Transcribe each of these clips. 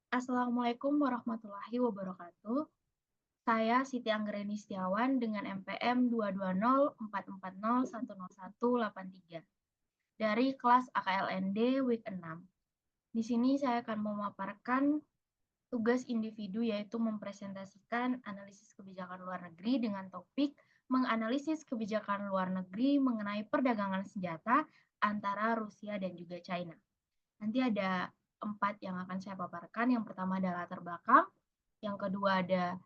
Assalamualaikum warahmatullahi wabarakatuh. Saya Siti Anggreni Setiawan dengan MPM 22044010183 dari kelas AKLND Week 6. Di sini saya akan memaparkan tugas individu yaitu mempresentasikan analisis kebijakan luar negeri dengan topik menganalisis kebijakan luar negeri mengenai perdagangan senjata antara Rusia dan juga China. Nanti ada 4 yang akan saya paparkan. Yang pertama adalah latar belakang, yang kedua ada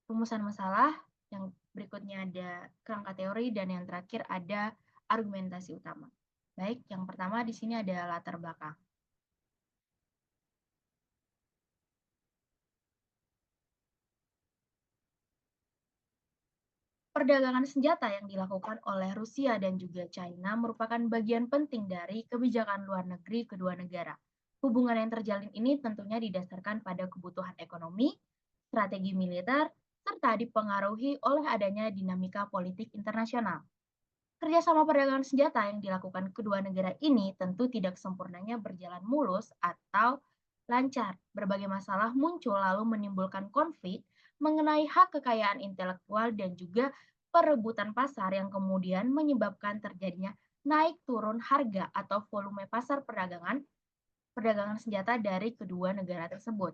rumusan masalah, yang berikutnya ada kerangka teori, dan yang terakhir ada argumentasi utama. Baik, yang pertama di sini ada latar belakang. Perdagangan senjata yang dilakukan oleh Rusia dan juga China merupakan bagian penting dari kebijakan luar negeri kedua negara. Hubungan yang terjalin ini tentunya didasarkan pada kebutuhan ekonomi, strategi militer, serta dipengaruhi oleh adanya dinamika politik internasional. Kerjasama perdagangan senjata yang dilakukan kedua negara ini tentu tidak sempurnanya berjalan mulus atau lancar. Berbagai masalah muncul lalu menimbulkan konflik mengenai hak kekayaan intelektual dan juga perebutan pasar yang kemudian menyebabkan terjadinya naik turun harga atau volume pasar perdagangan senjata dari kedua negara tersebut.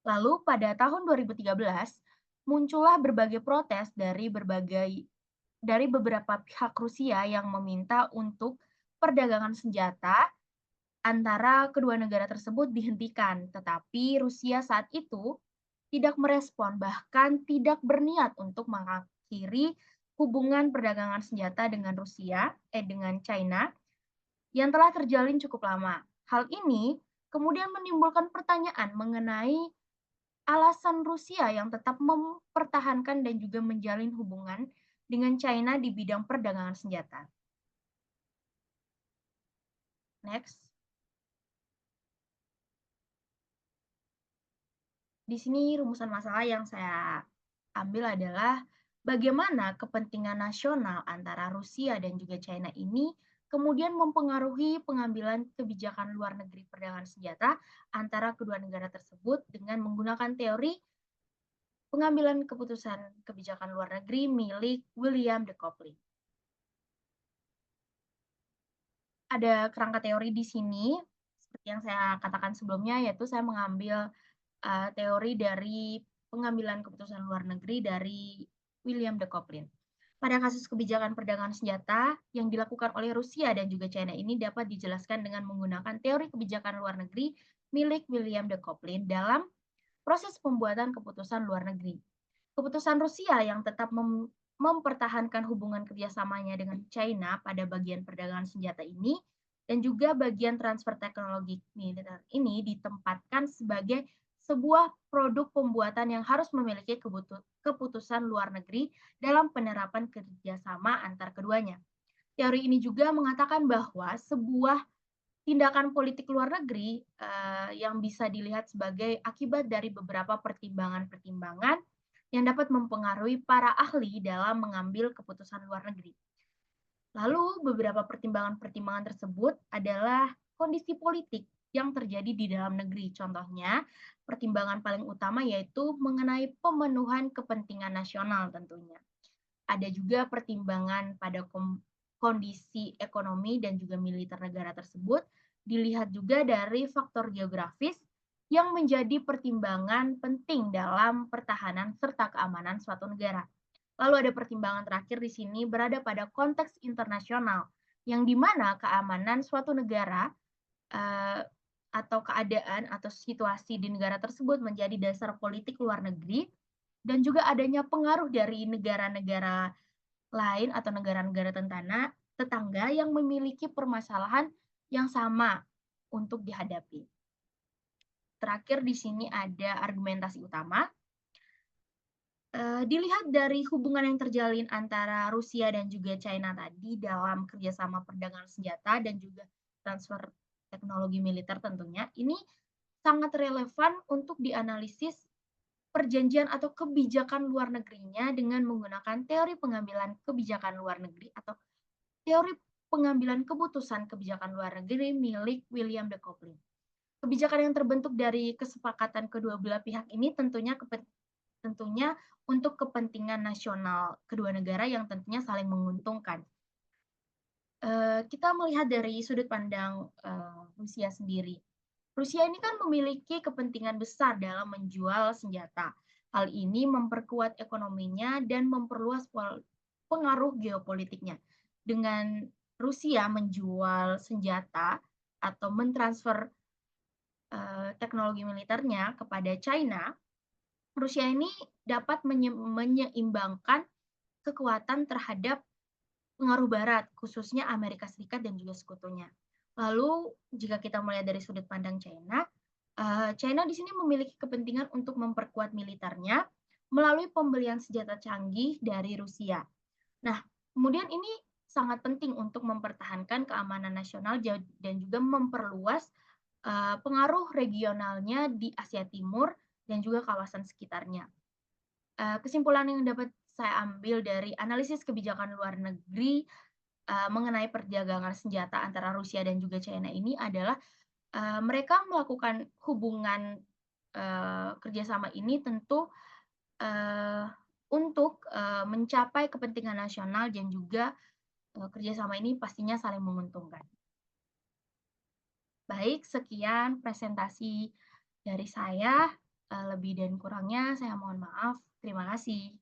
Lalu pada tahun 2013 muncullah berbagai protes dari beberapa pihak Rusia yang meminta untuk perdagangan senjata antara kedua negara tersebut dihentikan. Tetapi Rusia saat itu tidak merespon, bahkan tidak berniat untuk mengakhiri hubungan perdagangan senjata dengan China yang telah terjalin cukup lama. Hal ini kemudian menimbulkan pertanyaan mengenai alasan Rusia yang tetap mempertahankan dan juga menjalin hubungan dengan China di bidang perdagangan senjata. Next. Di sini rumusan masalah yang saya ambil adalah bagaimana kepentingan nasional antara Rusia dan juga China ini kemudian mempengaruhi pengambilan kebijakan luar negeri perdagangan senjata antara kedua negara tersebut dengan menggunakan teori pengambilan keputusan kebijakan luar negeri milik William de Copley. Ada kerangka teori di sini, seperti yang saya katakan sebelumnya, yaitu saya mengambil teori dari pengambilan keputusan luar negeri dari William de Copley. Pada kasus kebijakan perdagangan senjata yang dilakukan oleh Rusia dan juga China ini dapat dijelaskan dengan menggunakan teori kebijakan luar negeri milik William de Copley dalam proses pembuatan keputusan luar negeri. Keputusan Rusia yang tetap mempertahankan hubungan kerjasamanya dengan China pada bagian perdagangan senjata ini dan juga bagian transfer teknologi militer ini ditempatkan sebagai sebuah produk pembuatan yang harus memiliki keputusan luar negeri dalam penerapan kerjasama antar keduanya. Teori ini juga mengatakan bahwa sebuah tindakan politik luar negeri yang bisa dilihat sebagai akibat dari beberapa pertimbangan-pertimbangan yang dapat mempengaruhi para ahli dalam mengambil keputusan luar negeri. Lalu beberapa pertimbangan-pertimbangan tersebut adalah kondisi politik yang terjadi di dalam negeri. Contohnya, pertimbangan paling utama yaitu mengenai pemenuhan kepentingan nasional tentunya. Ada juga pertimbangan pada kondisi ekonomi dan juga militer negara tersebut. Dilihat juga dari faktor geografis yang menjadi pertimbangan penting dalam pertahanan serta keamanan suatu negara. Lalu ada pertimbangan terakhir di sini berada pada konteks internasional, yang di mana keamanan suatu negara eh, atau keadaan atau situasi di negara tersebut menjadi dasar politik luar negeri dan juga adanya pengaruh dari negara-negara lain atau negara-negara tetangga yang memiliki permasalahan yang sama untuk dihadapi. Terakhir di sini ada argumentasi utama. Dilihat dari hubungan yang terjalin antara Rusia dan juga China tadi dalam kerjasama perdagangan senjata dan juga transfer teknologi militer tentunya, ini sangat relevan untuk dianalisis perjanjian atau kebijakan luar negerinya dengan menggunakan teori pengambilan kebijakan luar negeri atau teori pengambilan keputusan kebijakan luar negeri milik William de Copley. Kebijakan yang terbentuk dari kesepakatan kedua belah pihak ini tentunya untuk kepentingan nasional kedua negara yang tentunya saling menguntungkan. Kita melihat dari sudut pandang, Rusia sendiri. Rusia ini kan memiliki kepentingan besar dalam menjual senjata. Hal ini memperkuat ekonominya dan memperluas pengaruh geopolitiknya. Dengan Rusia menjual senjata atau mentransfer, teknologi militernya kepada China, Rusia ini dapat menyeimbangkan kekuatan terhadap pengaruh barat, khususnya Amerika Serikat dan juga sekutunya. Lalu jika kita melihat dari sudut pandang China, China di sini memiliki kepentingan untuk memperkuat militernya melalui pembelian senjata canggih dari Rusia. Nah, kemudian ini sangat penting untuk mempertahankan keamanan nasional dan juga memperluas, pengaruh regionalnya di Asia Timur dan juga kawasan sekitarnya. Kesimpulan yang dapat saya ambil dari analisis kebijakan luar negeri, mengenai perdagangan senjata antara Rusia dan juga China ini adalah, mereka melakukan hubungan, kerjasama ini tentu, eee, untuk, mencapai kepentingan nasional dan juga, kerjasama ini pastinya saling menguntungkan. Baik, sekian presentasi dari saya, lebih dan kurangnya saya mohon maaf. Terima kasih.